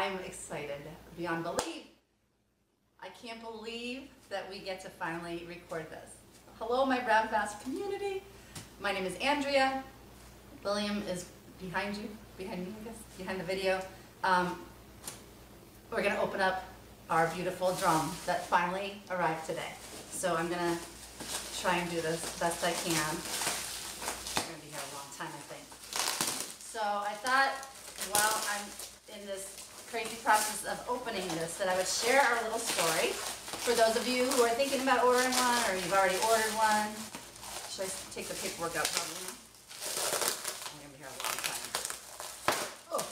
I'm excited beyond belief. I can't believe that we get to finally record this. Hello, my Brown Fast community. My name is Andrea. William is behind you, behind me, I guess, behind the video. We're gonna open up our beautiful drum that finally arrived today. So I'm gonna try and do this best I can. We're gonna be here a long time, I think. So I thought, while I'm in this crazy process of opening this, that I would share our little story. For those of you who are thinking about ordering one, or you've already ordered one. Should I take the paperwork out? Probably not. I'm gonna be here a long time. Oh,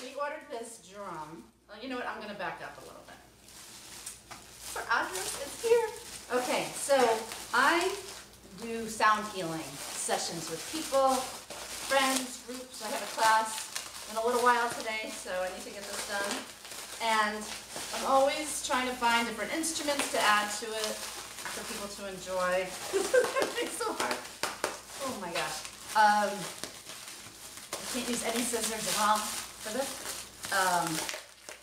we ordered this drum. Well, you know what? I'm gonna back up a little bit. Our address is here. Okay, so I do sound healing sessions with people, friends, groups. I have a class in a little while today, so I need to get this done. And I'm always trying to find different instruments to add to it for people to enjoy. It's so hard. Oh my gosh. I can't use any scissors at all for this.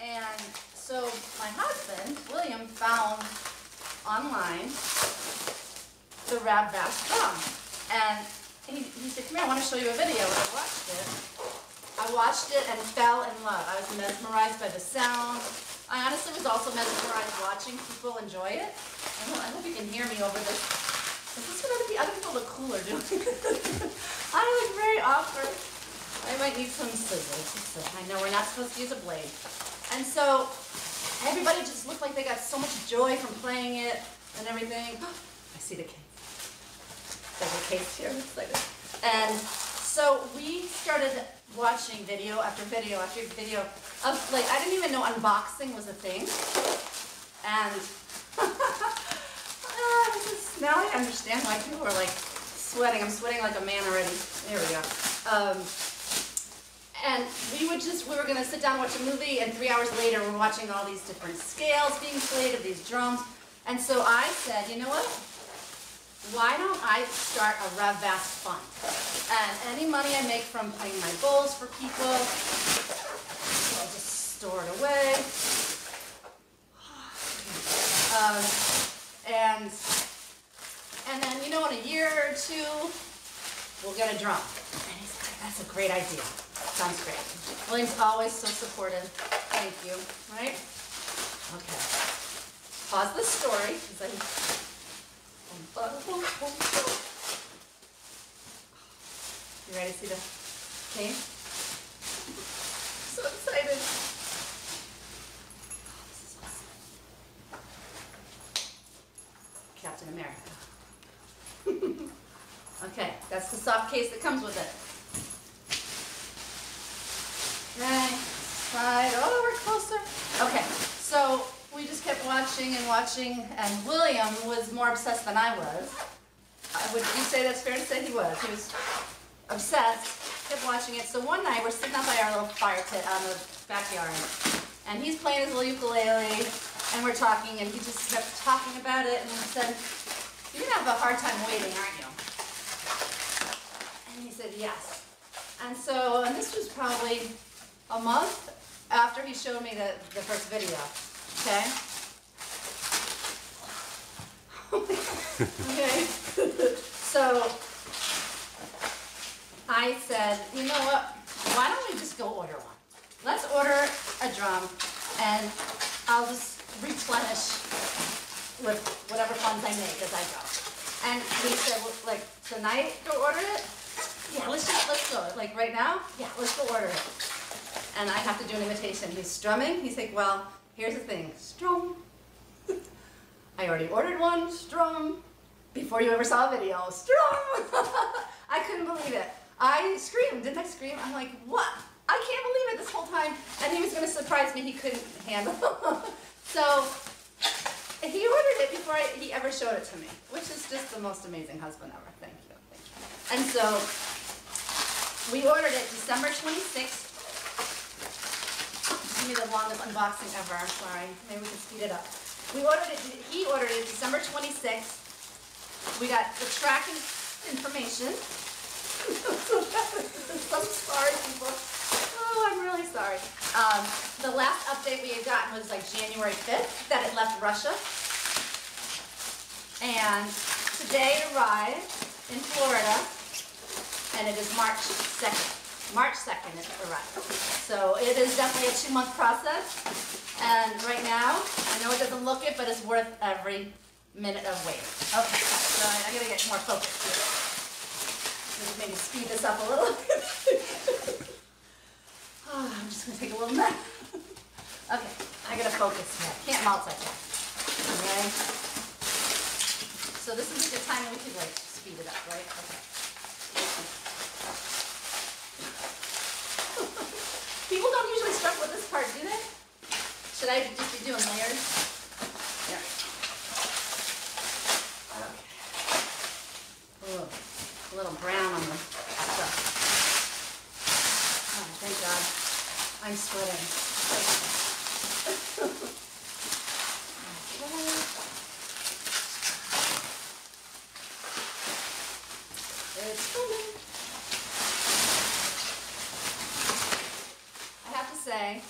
And so my husband, William, found online the Rab Bass drum. And he said, come here, I want to show you a video. And I watched it and fell in love. I was mesmerized by the sound. I honestly was also mesmerized watching people enjoy it. I hope you can hear me over this. Is this what other people look cooler doing? I look very awkward. I might need some scissors. I know we're not supposed to use a blade. And so everybody just looked like they got so much joy from playing it and everything. I see the case. There's a case here. I'm excited. And so we started watching video after video after video of, like, I didn't even know unboxing was a thing. And now I understand why people are like sweating. I'm sweating like a man already. There we go. And we were gonna sit down and watch a movie, and 3 hours later we're watching all these different scales being played of these drums. And so I said, you know what? Why don't I start a Rev Bass fund? And any money I make from playing my bowls for people, I'll just store it away. And then, you know, in a year or two, we'll get a drum. And he's like, that's a great idea. Sounds great. William's always so supportive. Thank you. Right? Okay. Pause the story, because you ready to see the case? So excited. Oh, this is awesome. Captain America. Okay, that's the soft case that comes with it. Right, side, oh, we're closer. Okay, so we just kept watching and watching, and William was more obsessed than I was. Would you say that's fair to say? He was. He was obsessed, kept watching it. So one night, we're sitting out by our little fire pit on the backyard, and he's playing his little ukulele, and we're talking, and he just kept talking about it, and he said, you're going to have a hard time waiting, aren't you? And he said, yes. And so, and this was probably a month after he showed me the first video. Okay? Okay. So I said, you know what? Why don't we just go order one? Let's order a drum, and I'll just replenish with whatever funds I make as I go. And he said, well, like, tonight go order it? Yeah, let's go. Like right now? Yeah, let's go order it. And I have to do an imitation. He's strumming. He's like, well, here's the thing. Strum. I already ordered one. Strum. Before you ever saw a video. Strum. I couldn't believe it. I screamed. Didn't I scream? I'm like, what? I can't believe it this whole time. And he was going to surprise me. He couldn't handle it. So he ordered it before he ever showed it to me, which is just the most amazing husband ever. Thank you. Thank you. And so we ordered it December 26th. Give me the longest unboxing ever. Sorry. Maybe we can speed it up. He ordered it December 26th. We got the tracking information. I'm sorry, people. Oh, I'm really sorry. The last update we had gotten was like January 5th that it left Russia. And today it arrived in Florida, and it is March 2nd. March 2nd it arrived. So it is definitely a 2-month process. And right now, I know it doesn't look it, but it's worth every minute of waiting. Okay, so I gotta get more focused here. Maybe speed this up a little. Oh, I'm just gonna take a little nap. Okay, I gotta focus here. Can't multitask. Okay. So this is a good time we could like speed it up, right? Okay. People don't usually start with this part, do they? Should I just be doing layers? Yeah. Okay. Ooh, a little brown on the stuff. Oh, thank God. I'm sweating. Okay. It's coming. I have to say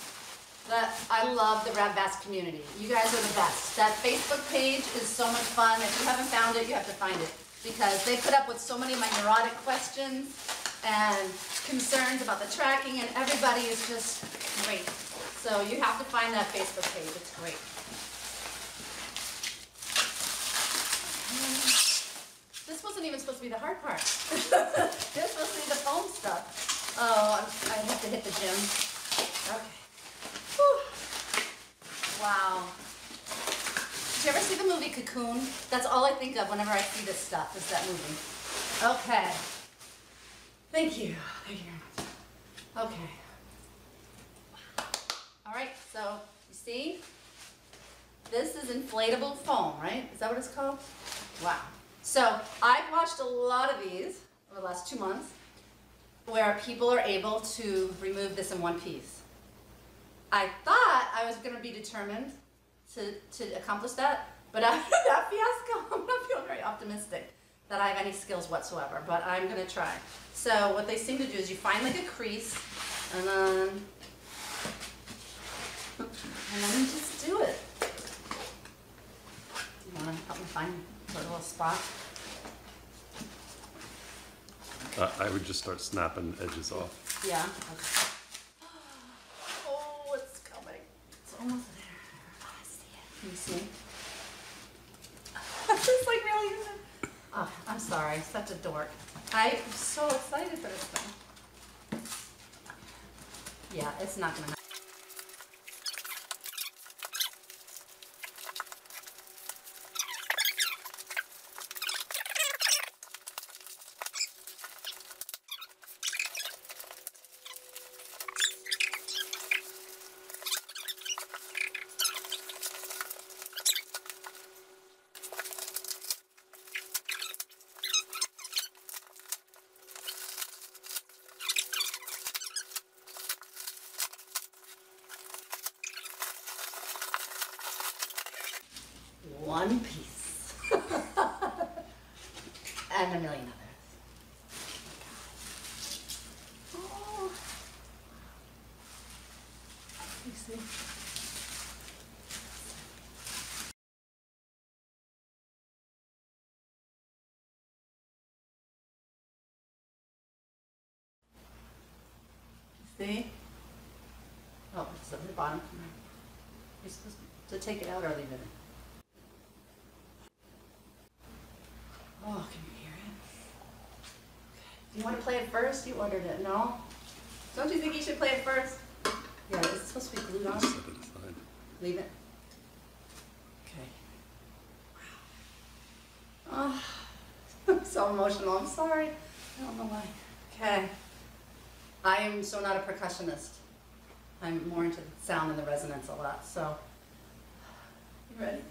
that I love the Ravbass community. You guys are the best. That Facebook page is so much fun. If you haven't found it, you have to find it, because they put up with so many of my neurotic questions and concerns about the tracking, and everybody is just great. So you have to find that Facebook page. It's great. This wasn't even supposed to be the hard part. This was supposed to be the foam stuff. Oh, I have to hit the gym. Okay. Whew. Wow. Did you ever see the movie Cocoon? That's all I think of whenever I see this stuff, is that movie. Okay. Thank you. Thank you very much. Okay. All right, so you see, this is inflatable foam, right? Is that what it's called? Wow. So I've watched a lot of these over the last 2 months where people are able to remove this in one piece. I thought I was going to be determined to accomplish that, but after that fiasco, I'm not feeling very optimistic that I have any skills whatsoever, but I'm going to try. So what they seem to do is you find like a crease, and then you just do it. You want to help me find a little spot? I would just start snapping edges off. Yeah, okay. Oh, it's coming. It's almost there. Oh, I see it. Can you see? It's like really good. Oh, I'm sorry, such a dork. I'm so excited for this thing. Yeah, it's not gonna happen. One piece. And a million others. Oh. You see? See? Oh, it's at the bottom. You're supposed to take it out or leave it in. Oh, can you hear it? Okay. Do you want to play it first? You ordered it, no? Don't you think you should play it first? Yeah, is it supposed to be glued on? Set it aside. Leave it. Okay. Wow. Oh, I'm so emotional. I'm sorry. I don't know why. Okay. I am so not a percussionist. I'm more into the sound and the resonance a lot, so. You ready?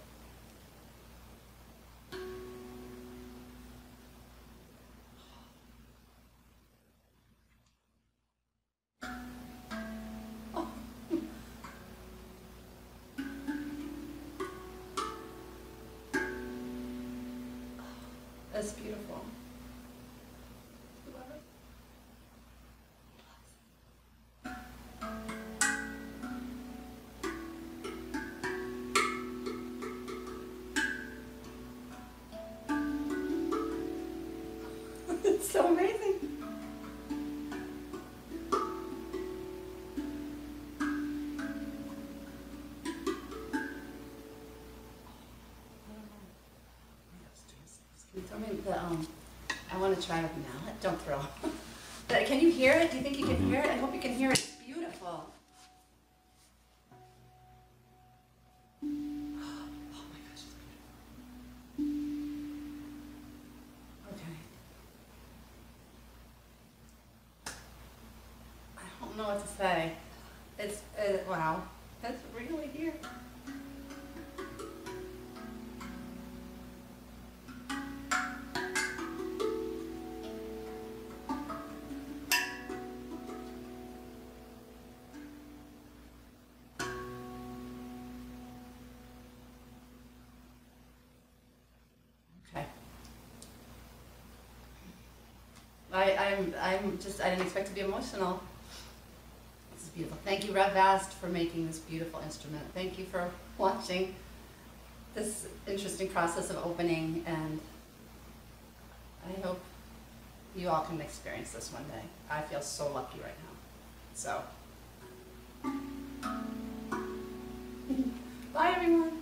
That's beautiful. You love it? so amazing. Can you throw me the, I want to try with the mallet. Don't throw. But can you hear it? Do you think you can hear it? I hope you can hear it. It's beautiful. Oh my gosh, it's beautiful. Okay. I don't know what to say. It's, wow. It's really here. Okay. I didn't expect to be emotional. This is beautiful. Thank you, Rev Vast, for making this beautiful instrument. Thank you for watching this interesting process of opening, and I hope you all can experience this one day. I feel so lucky right now. So, bye everyone.